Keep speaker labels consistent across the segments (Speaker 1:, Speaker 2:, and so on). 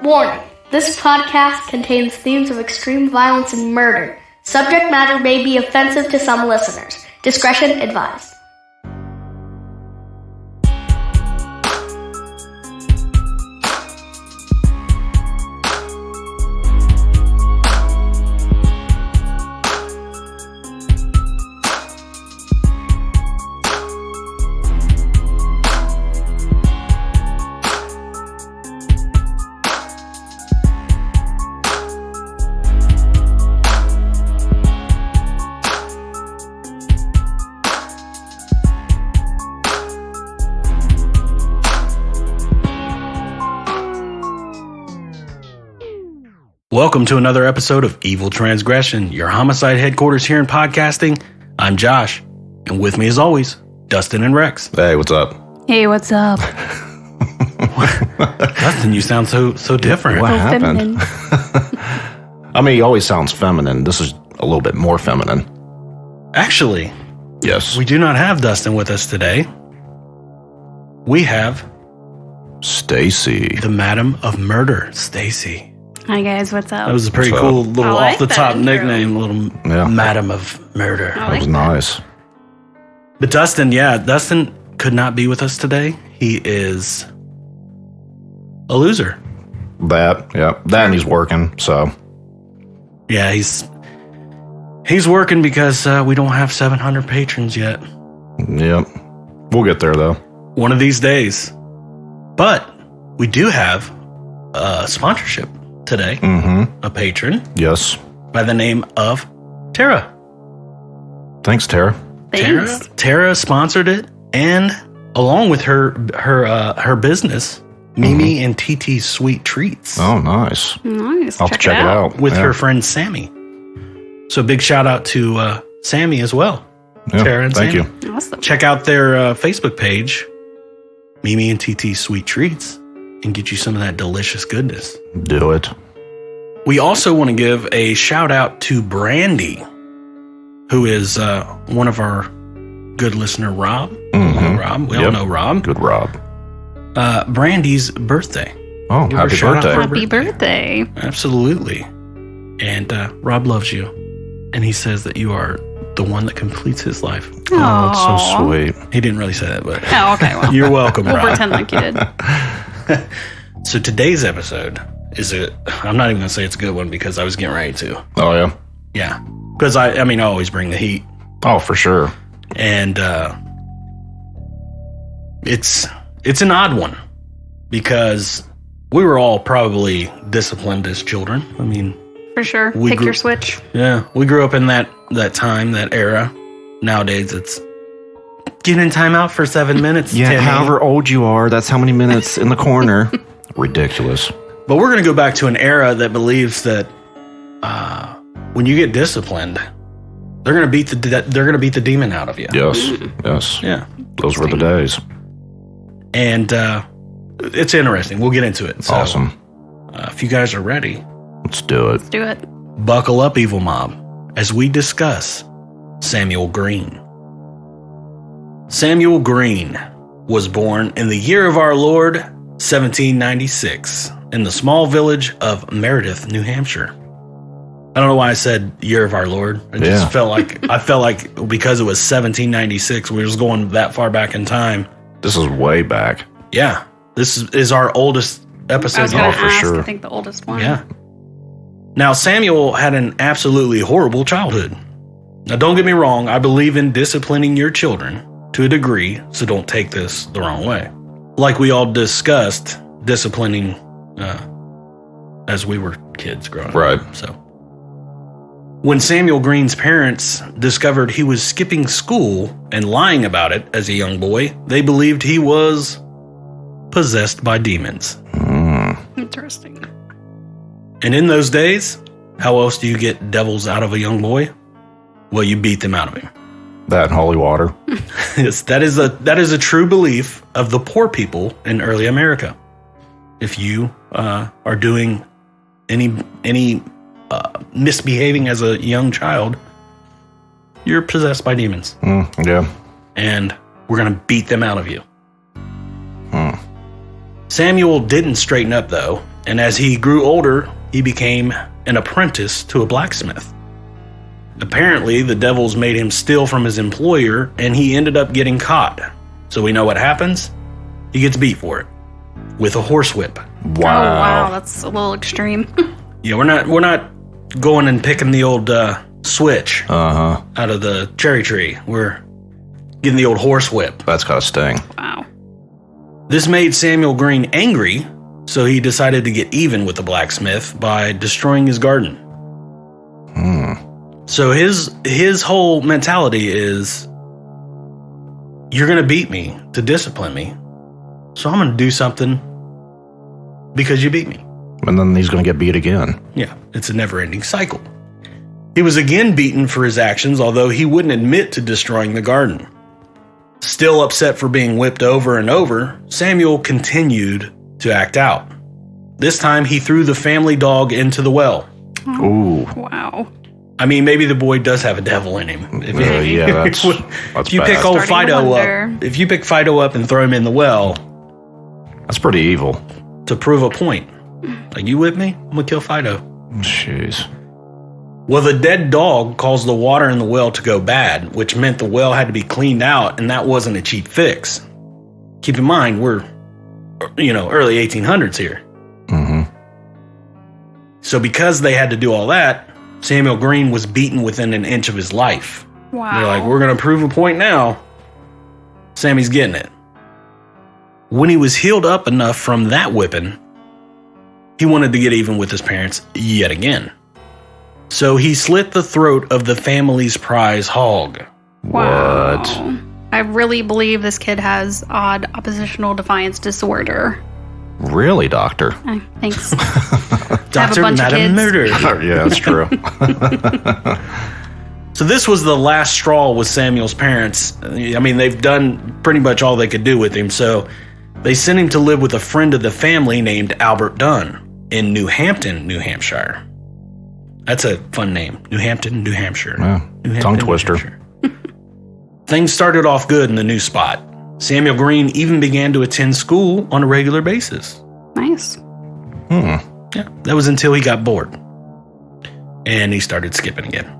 Speaker 1: Warning, this podcast contains themes of extreme violence and murder. Subject matter may be offensive to some listeners. Discretion advised.
Speaker 2: Welcome to another episode of Evil Transgression, your homicide headquarters here in podcasting. I'm Josh, and with me as always, Dustin and Rex.
Speaker 3: Hey, what's up?
Speaker 4: Hey, what's up?
Speaker 2: Dustin, you sound so different.
Speaker 3: What happened? I mean, he always sounds feminine. This is a little bit more feminine.
Speaker 2: Actually,
Speaker 3: Yes.
Speaker 2: we do not have Dustin with us today. We have
Speaker 3: Stacy.
Speaker 2: the Madam of Murder, Stacy.
Speaker 4: Hi guys, what's up?
Speaker 2: That was a pretty
Speaker 3: What's
Speaker 2: cool
Speaker 3: up?
Speaker 2: little
Speaker 4: I like
Speaker 2: off-the-top
Speaker 4: that intro.
Speaker 2: nickname, little
Speaker 3: Yeah.
Speaker 2: Madam of Murder.
Speaker 4: I
Speaker 3: That
Speaker 4: like
Speaker 3: was
Speaker 4: that.
Speaker 3: nice.
Speaker 2: But Dustin could not be with us today. He is a loser.
Speaker 3: That and he's working, so.
Speaker 2: Yeah, he's working because we don't have 700 patrons yet.
Speaker 3: Yep. We'll get there, though.
Speaker 2: One of these days. But we do have a sponsorship today,
Speaker 3: Mm-hmm.
Speaker 2: a patron
Speaker 3: Yes.
Speaker 2: by the name of Tara.
Speaker 3: Thanks, Tara.
Speaker 4: Thanks.
Speaker 2: Tara sponsored it, and along with her business, Mimi and TT Sweet Treats,
Speaker 3: Oh, nice.
Speaker 4: Nice.
Speaker 3: I'll have to check it out.
Speaker 2: with
Speaker 3: Yeah.
Speaker 2: her friend Sammy. So big shout out to Sammy as well.
Speaker 3: Yeah,
Speaker 2: Tara and
Speaker 3: thank
Speaker 2: Sammy.
Speaker 3: you.
Speaker 4: Awesome.
Speaker 2: Check out their Facebook page, Mimi and TT Sweet Treats, and get you some of that delicious goodness.
Speaker 3: Do it.
Speaker 2: We also want to give a shout out to Brandy, who is one of our good listener, Rob.
Speaker 3: Mhm.
Speaker 2: Rob, we all
Speaker 3: Yep.
Speaker 2: know Rob.
Speaker 3: Good, Rob.
Speaker 2: Brandy's birthday.
Speaker 3: Oh,
Speaker 2: Give her a
Speaker 3: happy
Speaker 2: shout out
Speaker 3: birthday.
Speaker 2: for-
Speaker 4: Happy birthday.
Speaker 2: Absolutely. And Rob loves you, and he says that you are the one that completes his life.
Speaker 3: Oh, that's so
Speaker 4: Aw.
Speaker 3: sweet.
Speaker 2: He didn't really say that, but
Speaker 4: Oh, okay. Well,
Speaker 2: you're welcome,
Speaker 4: we'll
Speaker 2: Rob.
Speaker 4: pretend like you did.
Speaker 2: So today's episode I'm not even going to say it's a good one because I was getting ready to.
Speaker 3: Oh, yeah.
Speaker 2: Yeah. Because I always bring the heat.
Speaker 3: Oh, for sure.
Speaker 2: And it's an odd one because we were all probably disciplined as children. I mean,
Speaker 4: For sure.
Speaker 2: We
Speaker 4: Pick
Speaker 2: grew-
Speaker 4: your switch.
Speaker 2: yeah, we grew up in that time, that era. Nowadays, it's get in timeout for 7 minutes.
Speaker 3: Yeah,
Speaker 2: Timmy.
Speaker 3: however old you are, that's how many minutes in the corner. Ridiculous.
Speaker 2: But we're going to go back to an era that believes that when you get disciplined, they're going to beat the demon out of you.
Speaker 3: Yes. Yes.
Speaker 2: Yeah.
Speaker 3: Those were the days.
Speaker 2: And it's interesting. We'll get into it. So,
Speaker 3: Awesome.
Speaker 2: If you guys are ready,
Speaker 3: Let's do it.
Speaker 4: Let's do it.
Speaker 2: buckle up, Evil Mob, as we discuss Samuel Green. Samuel Green was born in the year of our Lord, 1796, in the small village of Meredith, New Hampshire. I don't know why I said year of our Lord. I just
Speaker 3: Yeah.
Speaker 2: felt like because it was 1796, we was going that far back in time.
Speaker 3: This is way back.
Speaker 2: Yeah, this is our oldest
Speaker 4: I
Speaker 2: episode.
Speaker 4: was going to
Speaker 3: for
Speaker 4: ask,
Speaker 3: sure.
Speaker 4: I think the oldest one.
Speaker 2: Yeah. Now, Samuel had an absolutely horrible childhood. Now, don't get me wrong. I believe in disciplining your children to a degree, so don't take this the wrong way. Like we all discussed, disciplining as we were kids growing up.
Speaker 3: Right.
Speaker 2: So, when Samuel Green's parents discovered he was skipping school and lying about it as a young boy, they believed he was possessed by demons.
Speaker 4: Interesting.
Speaker 2: And in those days, how else do you get devils out of a young boy? Well, you beat them out of him.
Speaker 3: That and holy water.
Speaker 2: Yes, that is a true belief of the poor people in early America. If you are doing any misbehaving as a young child, you're possessed by demons.
Speaker 3: Yeah.
Speaker 2: And we're going to beat them out of you. Samuel didn't straighten up, though, And as he grew older, he became an apprentice to a blacksmith. Apparently, the devils made him steal from his employer, and he ended up getting caught. So we know what happens. He gets beat for it with a horsewhip.
Speaker 3: Wow.
Speaker 4: Oh, wow. That's a little extreme.
Speaker 2: Yeah, we're not going and picking the old switch
Speaker 3: Uh-huh.
Speaker 2: out of the cherry tree. We're getting the old horsewhip.
Speaker 3: That's got to sting.
Speaker 4: Wow.
Speaker 2: This made Samuel Green angry, so he decided to get even with the blacksmith by destroying his garden. So his whole mentality is, you're going to beat me to discipline me, so I'm going to do something because you beat me.
Speaker 3: And then he's going to get beat again.
Speaker 2: Yeah, it's a never-ending cycle. He was again beaten for his actions, although he wouldn't admit to destroying the garden. Still upset for being whipped over and over, Samuel continued to act out. This time, he threw the family dog into the well.
Speaker 3: Ooh.
Speaker 4: Wow.
Speaker 2: I mean, maybe the boy does have a devil in him.
Speaker 3: Yeah, that's
Speaker 2: If you
Speaker 3: bad.
Speaker 2: pick old
Speaker 4: Starting to
Speaker 2: Fido
Speaker 4: wonder.
Speaker 2: up, if you pick Fido up and throw him in the well
Speaker 3: That's pretty evil.
Speaker 2: to prove a point, like, you with me? I'm gonna kill Fido.
Speaker 3: Jeez.
Speaker 2: Well, the dead dog caused the water in the well to go bad, which meant the well had to be cleaned out, and that wasn't a cheap fix. Keep in mind, we're, early 1800s here.
Speaker 3: Mm-hmm.
Speaker 2: So because they had to do all that, Samuel Green was beaten within an inch of his life.
Speaker 4: Wow.
Speaker 2: They're like, we're going to prove a point now. Sammy's getting it. When he was healed up enough from that whipping, he wanted to get even with his parents yet again. So he slit the throat of the family's prize hog.
Speaker 4: Wow.
Speaker 3: What?
Speaker 4: I really believe this kid has odd oppositional defiance disorder.
Speaker 3: Really, Doctor?
Speaker 4: Thanks.
Speaker 2: Doctor,
Speaker 4: bunch of
Speaker 2: not a
Speaker 4: kids.
Speaker 2: murder.
Speaker 3: Yeah, that's true.
Speaker 2: So this was the last straw with Samuel's parents. I mean, they've done pretty much all they could do with him, so they sent him to live with a friend of the family named Albert Dunn in New Hampton, New Hampshire. That's a fun name. New Hampton, New Hampshire.
Speaker 3: Yeah,
Speaker 2: New Hampton,
Speaker 3: tongue
Speaker 2: New
Speaker 3: twister.
Speaker 2: Hampshire. Things started off good in the new spot. Samuel Green even began to attend school on a regular basis.
Speaker 4: Nice.
Speaker 2: Yeah, that was until he got bored. And he started skipping again.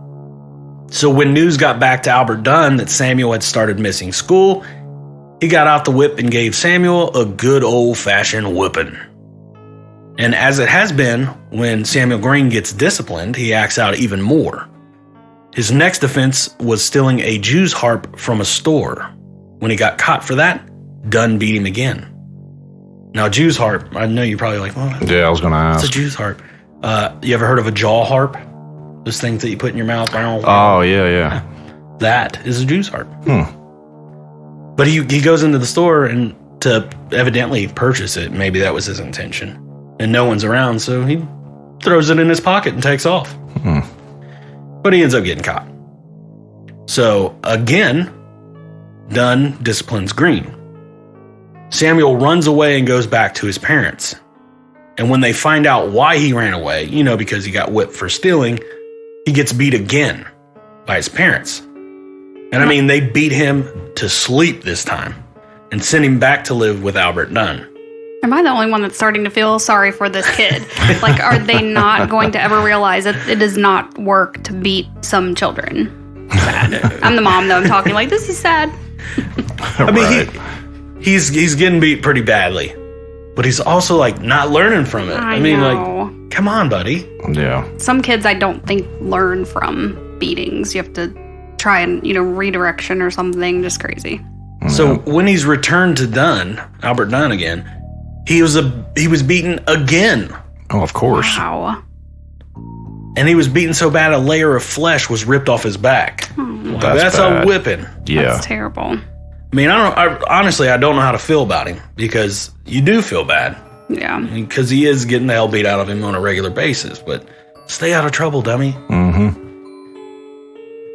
Speaker 2: So when news got back to Albert Dunn that Samuel had started missing school, he got out the whip and gave Samuel a good old-fashioned whipping. And as it has been, when Samuel Green gets disciplined, he acts out even more. His next offense was stealing a Jew's harp from a store. When he got caught for that, Dunn beat him again. Now, Jew's harp, I know you're probably like, well,
Speaker 3: Yeah, I was going to
Speaker 2: it's a
Speaker 3: ask.
Speaker 2: Jew's harp. You ever heard of a jaw harp? Those things that you put in your mouth.
Speaker 3: Oh, yeah.
Speaker 2: That is a Jew's harp. But he goes into the store and to evidently purchase it. Maybe that was his intention. And no one's around, so he throws it in his pocket and takes off. But he ends up getting caught. So again, Dunn disciplines Green. Samuel runs away and goes back to his parents. And when they find out why he ran away, because he got whipped for stealing, he gets beat again by his parents. And I mean, they beat him to sleep this time and sent him back to live with Albert Dunn.
Speaker 4: Am I the only one that's starting to feel sorry for this kid? Like, are they not going to ever realize that it does not work to beat some children? Sad. I'm the mom, though. I'm talking like, this is sad.
Speaker 2: I mean, he's getting beat pretty badly, but he's also like not learning from it.
Speaker 4: I
Speaker 2: mean,
Speaker 4: know.
Speaker 2: like, come on, buddy.
Speaker 3: Yeah.
Speaker 4: Some kids I don't think learn from beatings. You have to try and, redirection or something. Just crazy.
Speaker 2: So when he's returned to Dunn, Albert Dunn again, he was beaten again.
Speaker 3: Oh, of course.
Speaker 4: Wow.
Speaker 2: And he was beaten so bad a layer of flesh was ripped off his back. Wow, that's
Speaker 3: bad.
Speaker 2: a whipping.
Speaker 3: Yeah.
Speaker 4: That's terrible.
Speaker 2: I mean, honestly, I don't know how to feel about him because you do feel bad
Speaker 4: Yeah.
Speaker 2: because he is getting the hell beat out of him on a regular basis. But stay out of trouble, dummy.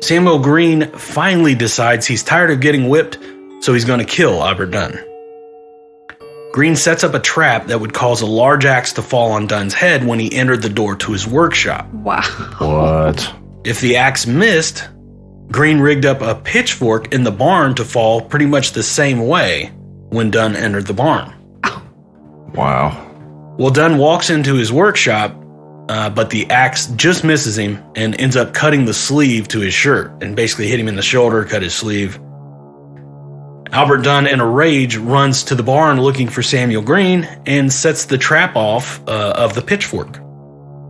Speaker 2: Samuel Green finally decides he's tired of getting whipped, so he's going to kill Albert Dunn. Green sets up a trap that would cause a large axe to fall on Dunn's head when he entered the door to his workshop.
Speaker 4: Wow.
Speaker 3: What?
Speaker 2: If the axe missed, Green rigged up a pitchfork in the barn to fall pretty much the same way when Dunn entered the barn.
Speaker 3: Wow.
Speaker 2: Well, Dunn walks into his workshop, but the axe just misses him and ends up cutting the sleeve to his shirt and basically hit him in the shoulder, cut his sleeve. Albert Dunn, in a rage, runs to the barn looking for Samuel Green and sets the trap off of the pitchfork.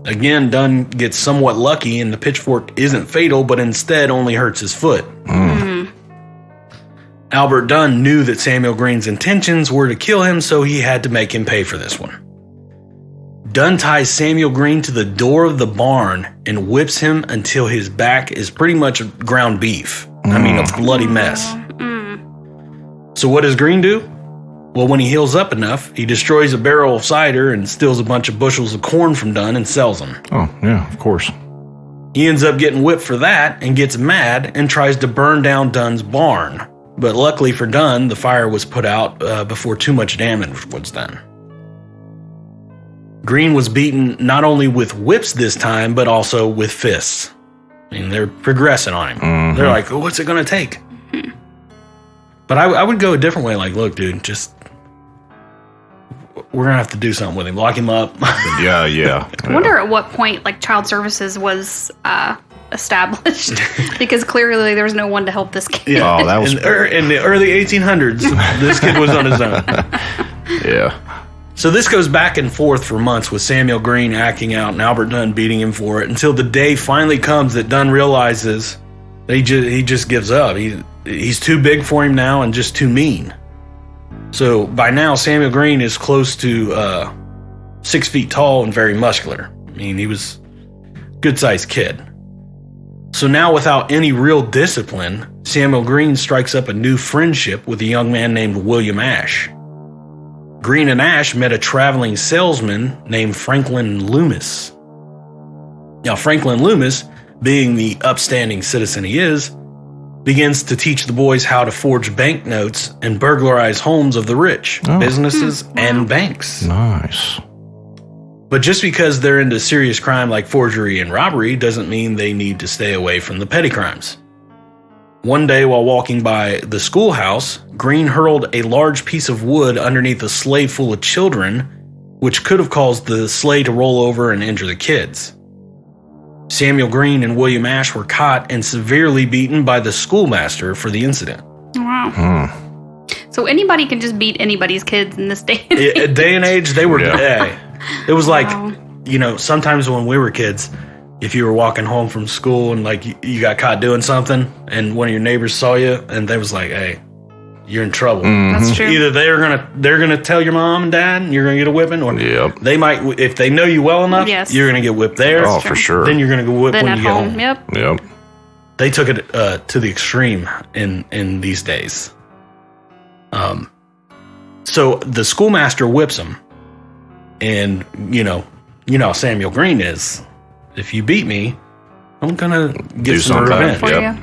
Speaker 2: Again, Dunn gets somewhat lucky and the pitchfork isn't fatal, but instead only hurts his foot. Albert Dunn knew that Samuel Green's intentions were to kill him, so he had to make him pay for this one. Dunn ties Samuel Green to the door of the barn and whips him until his back is pretty much ground beef. I mean, a bloody mess. So what does Green do? Well, when he heals up enough, he destroys a barrel of cider and steals a bunch of bushels of corn from Dunn and sells them.
Speaker 3: Oh, yeah, of course.
Speaker 2: He ends up getting whipped for that and gets mad and tries to burn down Dunn's barn. But luckily for Dunn, the fire was put out before too much damage was done. Green was beaten not only with whips this time, but also with fists. I mean, they're progressing on him.
Speaker 3: Mm-hmm.
Speaker 2: They're like, oh, what's it going to take? But I would go a different way. Like, look, dude, we're going to have to do something with him. Lock him up.
Speaker 3: Yeah.
Speaker 4: I wonder at what point, like, child services was established. Because clearly there was no one to help this kid.
Speaker 3: Oh, that was
Speaker 2: in the early 1800s, this kid was on his own.
Speaker 3: Yeah.
Speaker 2: So this goes back and forth for months with Samuel Green acting out and Albert Dunn beating him for it until the day finally comes that Dunn realizes that he just gives up. He's too big for him now and just too mean. So by now, Samuel Green is close to 6 feet tall and very muscular. I mean, he was a good-sized kid. So now, without any real discipline, Samuel Green strikes up a new friendship with a young man named William Ash. Green and Ash met a traveling salesman named Franklin Loomis. Now, Franklin Loomis, being the upstanding citizen he is, begins to teach the boys how to forge banknotes and burglarize homes of the rich, businesses, and banks.
Speaker 3: Nice.
Speaker 2: But just because they're into serious crime like forgery and robbery doesn't mean they need to stay away from the petty crimes. One day while walking by the schoolhouse, Green hurled a large piece of wood underneath a sleigh full of children, which could have caused the sleigh to roll over and injure the kids. Samuel Green and William Ash were caught and severely beaten by the schoolmaster for the incident.
Speaker 4: Wow. So anybody can just beat anybody's kids in this day and age.
Speaker 2: Day and age, they were... It was like,
Speaker 4: Wow.
Speaker 2: Sometimes when we were kids, if you were walking home from school and like you got caught doing something and one of your neighbors saw you and they was like, hey, you're in trouble.
Speaker 4: That's true.
Speaker 2: Either they're gonna tell your mom and dad and you're gonna get a whipping, or they might, if they know you well enough, you're gonna get whipped there.
Speaker 3: Oh, for sure.
Speaker 2: Then you're gonna get whipped
Speaker 4: Then
Speaker 2: when
Speaker 4: at
Speaker 2: you get
Speaker 4: home.
Speaker 2: home.
Speaker 4: Yep.
Speaker 2: They took it to the extreme in these days. So the schoolmaster whips him, and you know how Samuel Green is. If you beat me, I'm gonna get some revenge.
Speaker 4: For you.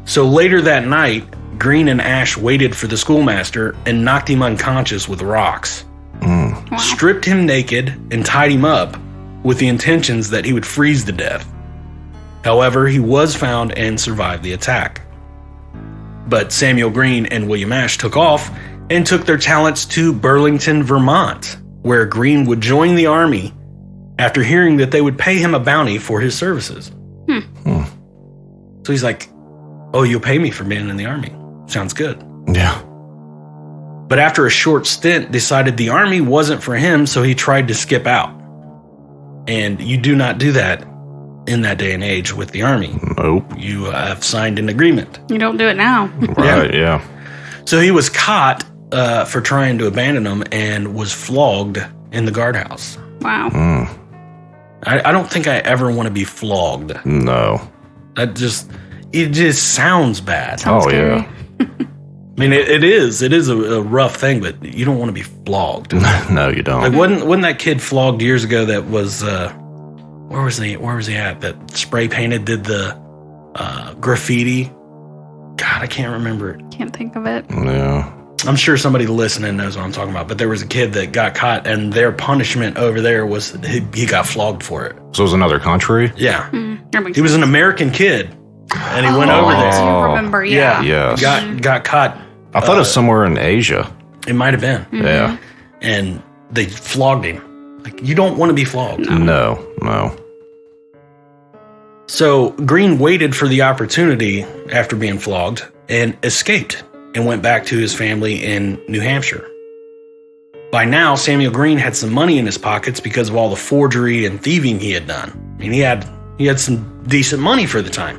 Speaker 2: So later that night, Green and Ash waited for the schoolmaster and knocked him unconscious with rocks.
Speaker 4: Wow.
Speaker 2: Stripped him naked and tied him up with the intentions that he would freeze to death. However, he was found and survived the attack. But Samuel Green and William Ash took off and took their talents to Burlington, Vermont, where Green would join the army after hearing that they would pay him a bounty for his services. So he's like, oh, you'll pay me for being in the army. Sounds good.
Speaker 3: Yeah.
Speaker 2: But after a short stint, decided the army wasn't for him, so he tried to skip out. And you do not do that in that day and age with the army.
Speaker 3: Nope.
Speaker 2: You have signed an agreement.
Speaker 4: You don't do it now.
Speaker 3: Right, yeah.
Speaker 2: So he was caught for trying to abandon them and was flogged in the guardhouse.
Speaker 4: Wow.
Speaker 2: I don't think I ever want to be flogged.
Speaker 3: No.
Speaker 2: It just sounds bad.
Speaker 4: Sounds scary.
Speaker 3: Yeah.
Speaker 2: I mean, it is a rough thing, but you don't want to be flogged.
Speaker 3: No, you don't.
Speaker 2: Like, wasn't that kid flogged years ago that was, where was he at? That spray painted, did the graffiti? God, I can't remember it.
Speaker 4: Can't think of it.
Speaker 3: Yeah.
Speaker 2: I'm sure somebody listening knows what I'm talking about, but there was a kid that got caught, and their punishment over there was he got flogged for it.
Speaker 3: So it was another country?
Speaker 2: Yeah.
Speaker 4: That makes
Speaker 2: He was
Speaker 4: sense.
Speaker 2: an American kid, and he went over
Speaker 4: I
Speaker 2: there.
Speaker 4: do remember, yeah.
Speaker 3: Yes.
Speaker 2: Got caught.
Speaker 3: I thought it was somewhere in Asia.
Speaker 2: It might have been.
Speaker 3: Yeah.
Speaker 2: And they flogged him. Like, you don't want to be flogged.
Speaker 3: No.
Speaker 2: So Green waited for the opportunity after being flogged and escaped and went back to his family in New Hampshire. By now, Samuel Green had some money in his pockets because of all the forgery and thieving he had done. I mean, he had some decent money for the time.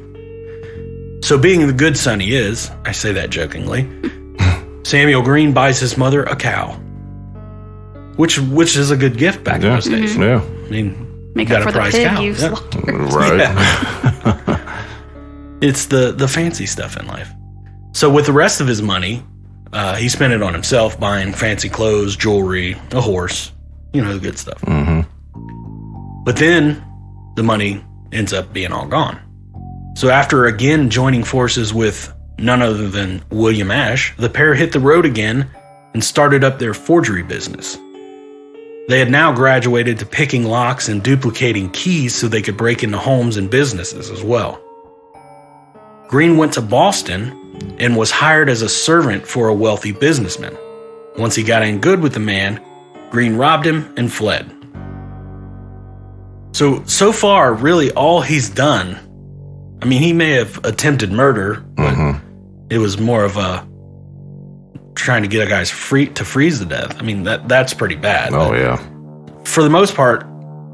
Speaker 2: So being the good son he is, I say that jokingly, Samuel Green buys his mother a cow, which is a good gift back in those days.
Speaker 3: Yeah.
Speaker 2: I mean,
Speaker 4: Make
Speaker 2: you
Speaker 4: up
Speaker 2: got
Speaker 4: for
Speaker 2: a
Speaker 4: the
Speaker 2: prize
Speaker 4: pig
Speaker 2: cow.
Speaker 4: you
Speaker 2: Yeah.
Speaker 4: slaughtered.
Speaker 3: Right.
Speaker 2: Yeah. It's the fancy stuff in life. So with the rest of his money, he spent it on himself, buying fancy clothes, jewelry, a horse, the good stuff.
Speaker 3: Mm-hmm.
Speaker 2: But then the money ends up being all gone. So after again joining forces with none other than William Ashe, the pair hit the road again and started up their forgery business. They had now graduated to picking locks and duplicating keys so they could break into homes and businesses as well. Green went to Boston and was hired as a servant for a wealthy businessman. Once he got in good with the man, Green robbed him and fled. So far, really all he's done, I mean, he may have attempted murder, but it was more of a trying to get a guy's to freeze to death. I mean, that's pretty bad.
Speaker 3: Oh, yeah.
Speaker 2: For the most part,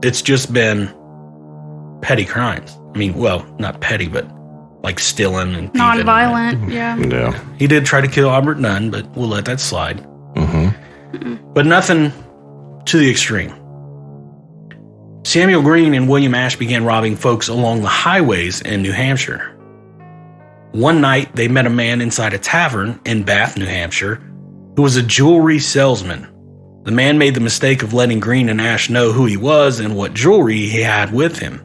Speaker 2: it's just been petty crimes. I mean, well, not petty, but like stealing and thieving.
Speaker 4: Non-violent, yeah.
Speaker 3: Yeah.
Speaker 2: He did try to kill Albert Nunn, but we'll let that slide.
Speaker 3: Mm-hmm.
Speaker 2: But nothing to the extreme. Samuel Green and William Ashe began robbing folks along the highways in New Hampshire. One night, they met a man inside a tavern in Bath, New Hampshire, who was a jewelry salesman. The man made the mistake of letting Green and Ashe know who he was and what jewelry he had with him.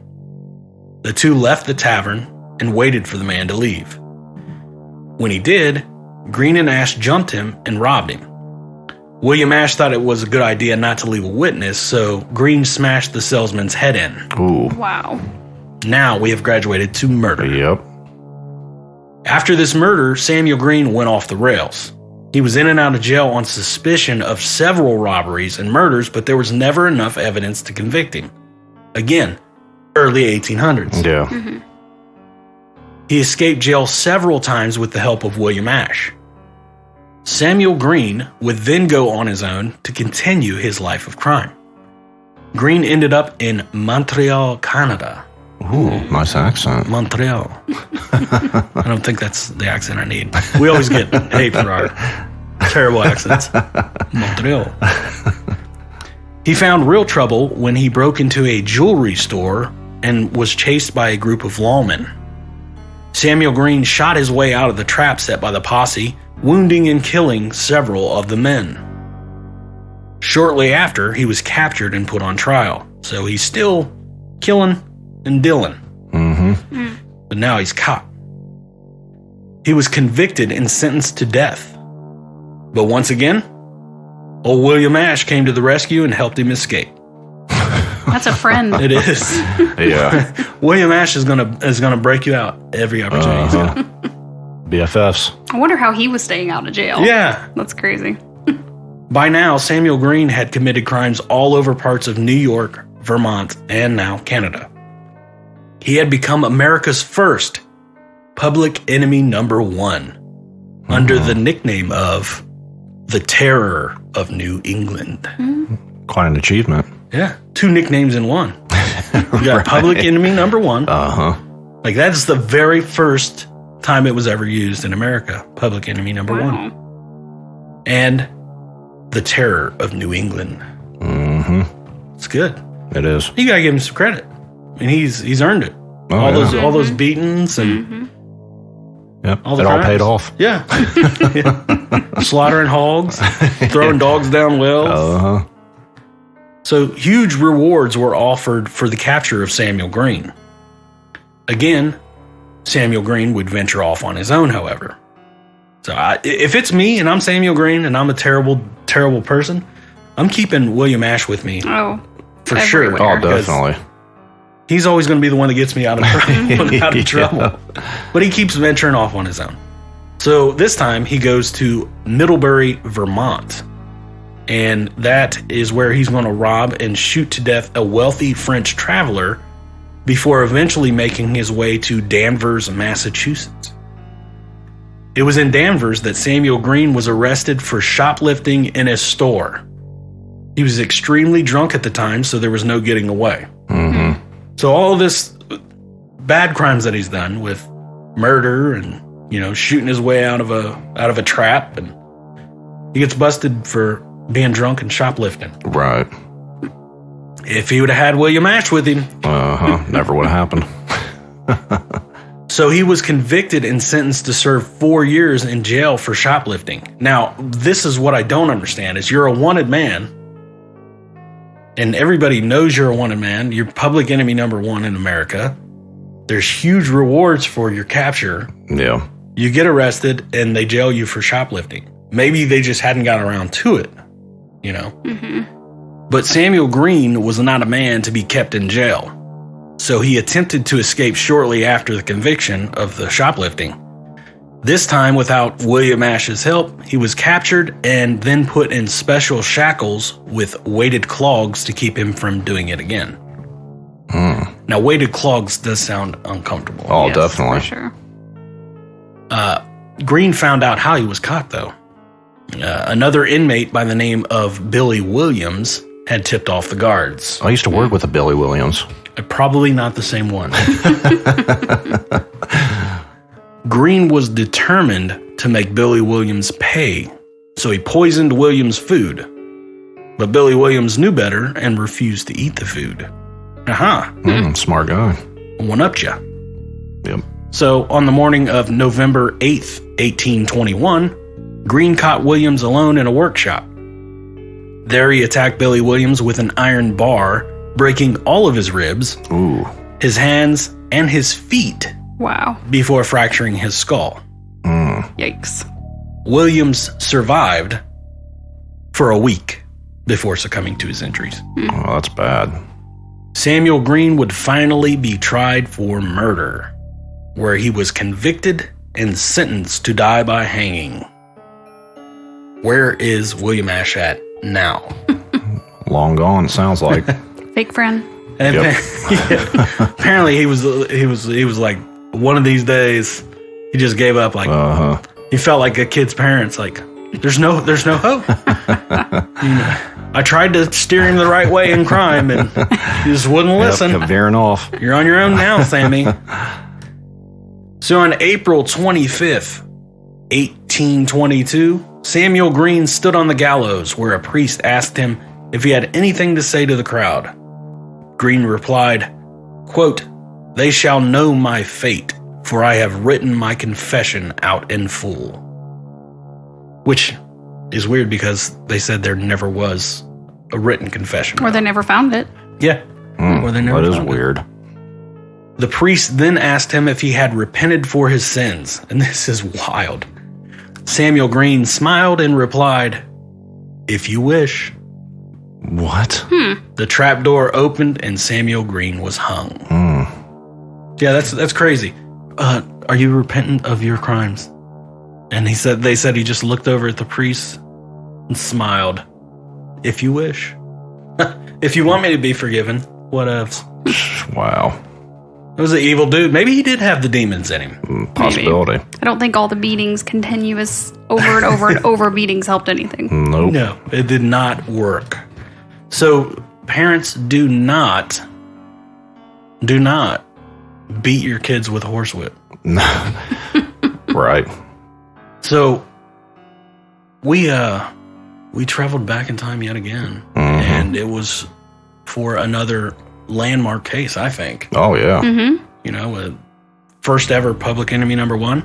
Speaker 2: The two left the tavern and waited for the man to leave. When he did, Green and Ashe jumped him and robbed him. William Ashe thought it was a good idea not to leave a witness, so Green smashed the salesman's head in.
Speaker 3: Ooh.
Speaker 4: Wow.
Speaker 2: Now we have graduated to murder.
Speaker 3: Yep.
Speaker 2: After this murder, Samuel Green went off the rails. He was in and out of jail on suspicion of several robberies and murders, but there was never enough evidence to convict him. Again, early 1800s.
Speaker 3: Yeah.
Speaker 4: Mm-hmm.
Speaker 2: He escaped jail several times with the help of William Ashe. Samuel Green would then go on his own to continue his life of crime. Green ended up in Montreal, Canada.
Speaker 3: Ooh, nice accent.
Speaker 2: Montreal. I don't think that's the accent I need. We always get hate for our terrible accents. Montreal. He found real trouble when he broke into a jewelry store and was chased by a group of lawmen. Samuel Green shot his way out of the trap set by the posse, wounding and killing several of the men. Shortly after, he was captured and put on trial, so he's still killing and dealing.
Speaker 3: Mm-hmm.
Speaker 2: But now he's caught. He was convicted and sentenced to death. But once again, old William Ashe came to the rescue and helped him escape.
Speaker 4: That's a friend.
Speaker 2: It is.
Speaker 3: Yeah.
Speaker 2: William Ashe is gonna break you out every opportunity. he's got.
Speaker 3: BFFs.
Speaker 4: I wonder how he was staying out of jail.
Speaker 2: Yeah.
Speaker 4: That's crazy.
Speaker 2: By now, Samuel Green had committed crimes all over parts of New York, Vermont, and now Canada. He had become America's first public enemy number one, under the nickname of the Terror of New England.
Speaker 3: Quite an achievement.
Speaker 2: Yeah, 2 nicknames in one. You got public enemy number one.
Speaker 3: Uh-huh.
Speaker 2: Like, that's the very first time it was ever used in America. Public enemy number one.
Speaker 4: Wow.
Speaker 2: And the Terror of New England.
Speaker 3: Mm-hmm.
Speaker 2: It's good.
Speaker 3: It is.
Speaker 2: You gotta give him some credit. I mean, he's earned it.
Speaker 3: Oh,
Speaker 2: all those beatings and
Speaker 3: Yep.
Speaker 2: all the
Speaker 3: it all
Speaker 2: crimes.
Speaker 3: paid off.
Speaker 2: Yeah. Yeah. Slaughtering hogs, throwing dogs down wells.
Speaker 3: Uh-huh.
Speaker 2: So huge rewards were offered for the capture of Samuel Green. Again, Samuel Green would venture off on his own, however. So if it's me and I'm Samuel Green and I'm a terrible, terrible person, I'm keeping William Ashe with me
Speaker 4: Oh,
Speaker 2: for sure.
Speaker 3: Oh,
Speaker 2: because
Speaker 3: definitely.
Speaker 2: He's always going to be the one that gets me out of trouble. But he keeps venturing off on his own. So this time he goes to Middlebury, Vermont. And that is where he's going to rob and shoot to death a wealthy French traveler before eventually making his way to Danvers, Massachusetts. It was in Danvers that Samuel Green was arrested for shoplifting in a store. He was extremely drunk at the time, so there was no getting away.
Speaker 3: Mm-hmm.
Speaker 2: So all of this bad crimes that he's done with murder and, shooting his way out of a trap, and he gets busted for being drunk and shoplifting.
Speaker 3: Right.
Speaker 2: If he would have had William Ash with him.
Speaker 3: Never would have happened.
Speaker 2: So he was convicted and sentenced to serve 4 years in jail for shoplifting. Now, this is what I don't understand, is you're a wanted man, and everybody knows you're a wanted man. You're public enemy number one in America. There's huge rewards for your capture.
Speaker 3: Yeah.
Speaker 2: You get arrested, and they jail you for shoplifting. Maybe they just hadn't got around to it,
Speaker 4: Mm-hmm.
Speaker 2: But Samuel Green was not a man to be kept in jail. So he attempted to escape shortly after the conviction of the shoplifting. This time, without William Ash's help, he was captured and then put in special shackles with weighted clogs to keep him from doing it again. Now, weighted clogs does sound uncomfortable.
Speaker 3: Oh,
Speaker 4: Yes,
Speaker 3: definitely.
Speaker 4: For sure.
Speaker 2: Green found out how he was caught, though. Another inmate by the name of Billy Williams had tipped off the guards.
Speaker 3: I used to work with a Billy Williams.
Speaker 2: Probably not the same one. Green was determined to make Billy Williams pay, so he poisoned Williams' food. But Billy Williams knew better and refused to eat the food.
Speaker 3: Smart guy.
Speaker 2: One-upped ya.
Speaker 3: Yep.
Speaker 2: So, on the morning of November 8th, 1821, Green caught Williams alone in a workshop. There he attacked Billy Williams with an iron bar, breaking all of his ribs,
Speaker 3: Ooh.
Speaker 2: his hands, and his feet
Speaker 4: Wow.
Speaker 2: before fracturing his skull.
Speaker 4: Yikes.
Speaker 2: Williams survived for a week before succumbing to his injuries.
Speaker 3: Oh, that's bad.
Speaker 2: Samuel Green would finally be tried for murder, where he was convicted and sentenced to die by hanging. Where is William Ash at now?
Speaker 3: Long gone, sounds like.
Speaker 4: Fake friend.
Speaker 2: And
Speaker 3: Yep.
Speaker 2: apparently he was like, one of these days he just gave up. Like he felt like a kid's parents. Like there's no hope. I tried to steer him the right way in crime, and he just wouldn't listen.
Speaker 3: Kept veering off.
Speaker 2: You're on your own now, Sammy. So on April 25th, 1822, Samuel Green stood on the gallows where a priest asked him if he had anything to say to the crowd. Green replied, quote, "They shall know my fate, for I have written my confession out in full." Which is weird because they said there never was a written confession.
Speaker 4: Or they never found it.
Speaker 2: Yeah. Or they never
Speaker 3: That is
Speaker 2: found it.
Speaker 3: weird.
Speaker 2: The priest then asked him if he had repented for his sins, and this is wild. Samuel Green smiled and replied, "If you wish."
Speaker 3: What?
Speaker 2: The trapdoor opened and Samuel Green was hung. Yeah, that's crazy. Are you repentant of your crimes? And they said he just looked over at the priest and smiled. "If you wish." If you want me to be forgiven, what else?
Speaker 3: Wow.
Speaker 2: It was an evil dude. Maybe he did have the demons in him.
Speaker 3: Possibility.
Speaker 4: I don't think all the beatings, continuous over and over and over beatings helped anything.
Speaker 3: Nope.
Speaker 2: No, it did not work. So parents, do not beat your kids with a horsewhip.
Speaker 3: Right.
Speaker 2: So we traveled back in time yet again, and it was for another landmark case, I think.
Speaker 3: Oh, yeah.
Speaker 2: First ever Public Enemy #1.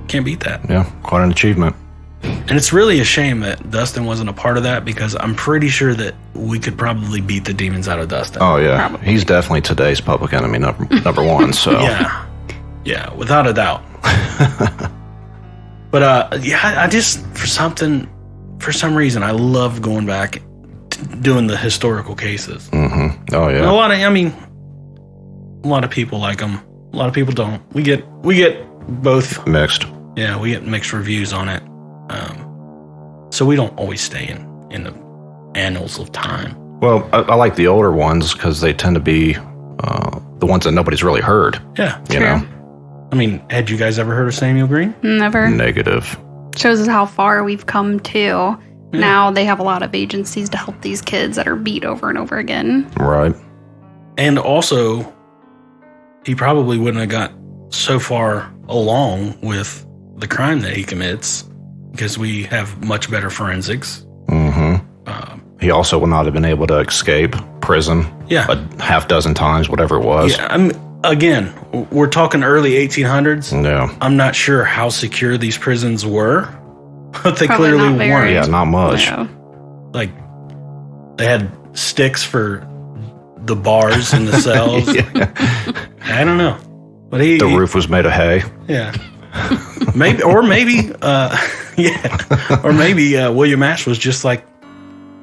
Speaker 2: Can't beat that.
Speaker 3: Yeah. Quite an achievement.
Speaker 2: And it's really a shame that Dustin wasn't a part of that, because I'm pretty sure that we could probably beat the demons out of Dustin.
Speaker 3: Oh, yeah.
Speaker 4: Probably.
Speaker 3: He's definitely today's public enemy number one. So,
Speaker 2: Yeah, without a doubt. But I just for some reason I love going back to doing the historical cases.
Speaker 3: Oh,
Speaker 2: And
Speaker 3: yeah.
Speaker 2: a lot of people like them. A lot of people don't. We get both.
Speaker 3: Mixed.
Speaker 2: Yeah, we get mixed reviews on it. So we don't always stay in in the annals of time.
Speaker 3: Well, I like the older ones because they tend to be the ones that nobody's really heard.
Speaker 2: Yeah.
Speaker 3: You know?
Speaker 2: I mean, had you guys ever heard of Samuel Green?
Speaker 4: Never.
Speaker 3: Negative.
Speaker 4: Shows us how far we've come too. Now they have a lot of agencies to help these kids that are beat over and over again.
Speaker 3: Right.
Speaker 2: And also, he probably wouldn't have got so far along with the crime that he commits because we have much better forensics.
Speaker 3: Mm-hmm. He also would not have been able to escape prison.
Speaker 2: Yeah.
Speaker 3: A half dozen times, whatever it was.
Speaker 2: Yeah, again, we're talking early 1800s.
Speaker 3: Yeah.
Speaker 2: I'm not sure how secure these prisons were, but they
Speaker 4: Probably
Speaker 2: clearly
Speaker 4: not very.
Speaker 2: weren't.
Speaker 3: Yeah, not much.
Speaker 4: No.
Speaker 2: Like, they had sticks for the bars in the cells. I don't know. But
Speaker 3: The roof was made of hay.
Speaker 2: Yeah. maybe William Ash was just like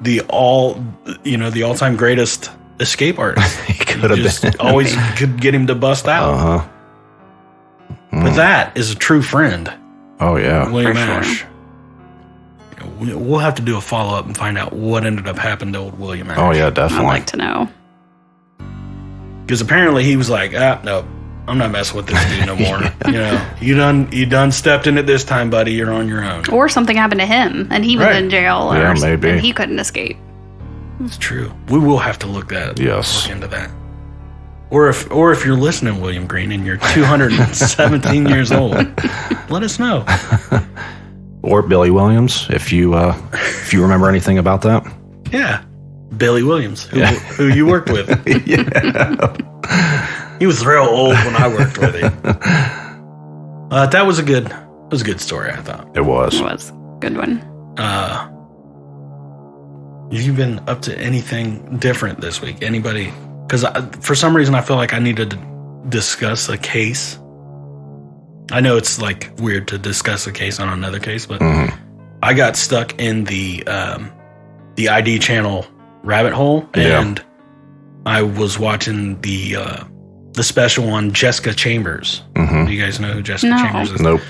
Speaker 2: the all-time greatest escape artist.
Speaker 3: He could have been.
Speaker 2: Always could get him to bust out.
Speaker 3: Uh-huh.
Speaker 2: But that is a true friend,
Speaker 3: Oh, yeah.
Speaker 2: William
Speaker 4: For sure.
Speaker 2: Ash. We'll have to do a follow-up and find out what ended up happening to old William Ash.
Speaker 3: Oh, yeah,
Speaker 4: I'd
Speaker 3: definitely.
Speaker 4: like to know.
Speaker 2: Because apparently he was like, no, I'm not messing with this dude no more. You done stepped in it this time, buddy. You're on your own.
Speaker 4: Or something happened to him and he was
Speaker 2: Right.
Speaker 4: in jail
Speaker 3: Yeah,
Speaker 4: or
Speaker 3: maybe.
Speaker 4: and he couldn't escape.
Speaker 2: It's true. We will have to look
Speaker 3: Yes.
Speaker 2: into that. Or if you're listening, William Green, and you're 217 years old, let us know.
Speaker 3: Or Billy Williams, if you remember anything about that.
Speaker 2: Yeah, Billy Williams, who you worked with. He was real old when I worked with him. That was a good story, I thought.
Speaker 3: It was.
Speaker 4: It was a good one.
Speaker 2: Have you been up to anything different this week? Anybody? Because for some reason I feel like I need to discuss a case. I know it's like weird to discuss a case on another case, but I got stuck in the ID channel rabbit hole, and I was watching the special on Jessica Chambers. Do you guys know who Jessica
Speaker 4: No.
Speaker 2: Chambers is?
Speaker 3: Nope.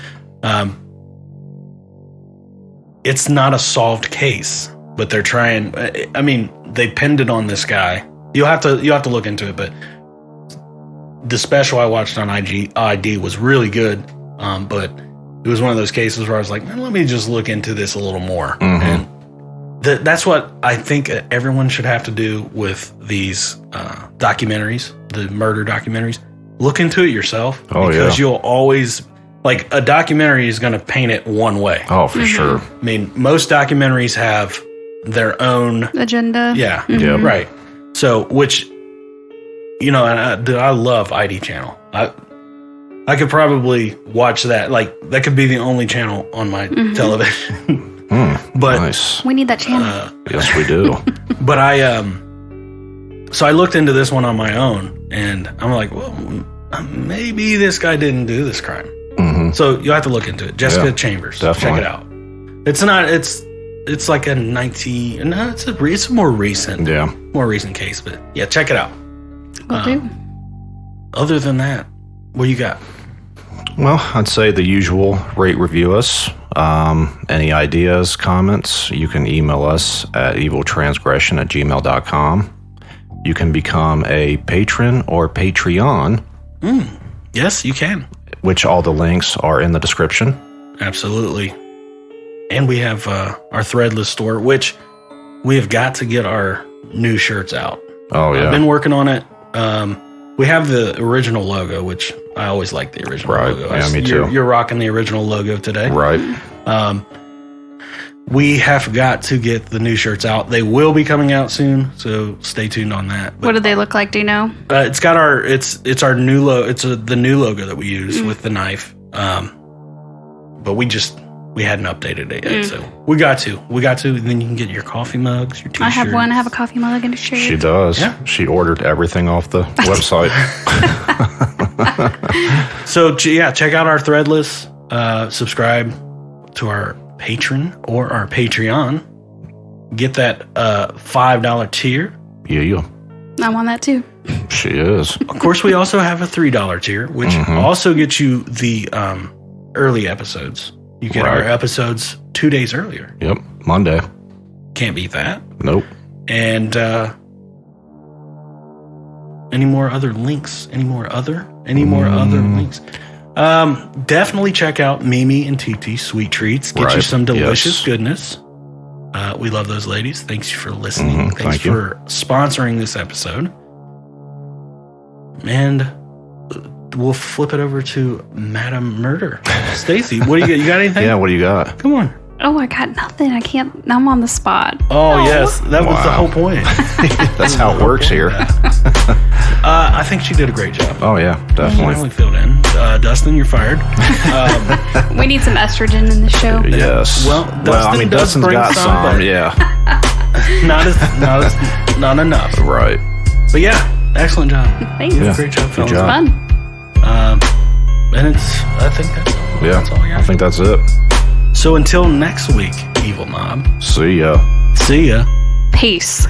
Speaker 2: It's not a solved case, but they're trying. I mean, they pinned it on this guy. You'll have to look into it, but the special I watched on ID was really good. But it was one of those cases where I was like, let me just look into this a little more. And that's what I think everyone should have to do with these documentaries, the murder documentaries. Look into it yourself, because you'll always, like, a documentary is going to paint it one way.
Speaker 3: Oh, for sure.
Speaker 2: I mean, most documentaries have their own
Speaker 4: Agenda.
Speaker 2: Yeah,
Speaker 3: Yeah.
Speaker 2: right. So, which, and I love ID channel. I could probably watch that. Like, that could be the only channel on my television. But
Speaker 3: Nice.
Speaker 4: We need that channel.
Speaker 3: Yes, we do.
Speaker 2: But so I looked into this one on my own, and I'm like, well, maybe this guy didn't do this crime. So you'll have to look into it. Jessica Chambers,
Speaker 3: definitely.
Speaker 2: check it out. It's not. It's like a 19. No, it's a more recent case. But yeah, check it out.
Speaker 4: Will do.
Speaker 2: Other than that, what you got?
Speaker 3: Well, I'd say the usual: rate, review us. Any ideas, comments, you can email us at eviltransgression@gmail.com. You can become a patron or Patreon,
Speaker 2: Yes, you can.
Speaker 3: which all the links are in the description.
Speaker 2: Absolutely. And we have our Threadless store, which we have got to get our new shirts out.
Speaker 3: Oh, yeah.
Speaker 2: I've been working on it. We have the original logo, which I always like the original
Speaker 3: Right.
Speaker 2: logo.
Speaker 3: Yeah, me too.
Speaker 2: You're rocking the original logo today.
Speaker 3: Right.
Speaker 2: We have got to get the new shirts out. They will be coming out soon, so stay tuned on that.
Speaker 4: What do they look like? Do you know?
Speaker 2: It's got it's our new logo. It's the new logo that we use with the knife. But we hadn't updated it yet, so we got to. And then you can get your coffee mugs, your t-shirts.
Speaker 4: I have one. I have a coffee mug and a shirt.
Speaker 3: She does.
Speaker 2: Yeah.
Speaker 3: She ordered everything off the website.
Speaker 2: So yeah, check out our Threadless. Subscribe to our Patron or our Patreon. Get that $5 tier.
Speaker 3: Yeah.
Speaker 4: I'm on that too.
Speaker 3: She is.
Speaker 2: Of course, we also have a $3 tier, which also gets you the early episodes. You get our
Speaker 3: Right.
Speaker 2: episodes 2 days earlier.
Speaker 3: Yep. Monday.
Speaker 2: Can't beat that.
Speaker 3: Nope.
Speaker 2: And any more other links? Any more other links? Definitely check out Mimi and Titi Sweet Treats. Get you some delicious goodness. We love those ladies. Thanks for listening. Thanks for sponsoring this episode. And we'll flip it over to Madam Murder. Stacy, what do you got? You got anything?
Speaker 3: Yeah, what do you got?
Speaker 2: Come on.
Speaker 4: Oh, I got nothing. I can't. Now I'm on the spot.
Speaker 2: Oh, yes. That was the whole point.
Speaker 3: That's how it works here.
Speaker 2: I think she did a great job.
Speaker 3: Oh, yeah, definitely.
Speaker 2: Filled in. Dustin, you're fired.
Speaker 4: We need some estrogen in the show.
Speaker 3: Yes.
Speaker 2: Well,
Speaker 3: Dustin's got some,
Speaker 2: but
Speaker 3: yeah.
Speaker 2: not enough.
Speaker 3: Right.
Speaker 2: But yeah, excellent job.
Speaker 4: Thanks.
Speaker 3: Yeah.
Speaker 2: Great job, fellas.
Speaker 3: job.
Speaker 4: Fun.
Speaker 2: And I think that's all.
Speaker 3: Yeah,
Speaker 2: That's all I got.
Speaker 3: I think that's it.
Speaker 2: So until next week, Evil Mob.
Speaker 3: See ya.
Speaker 2: See ya.
Speaker 4: Peace.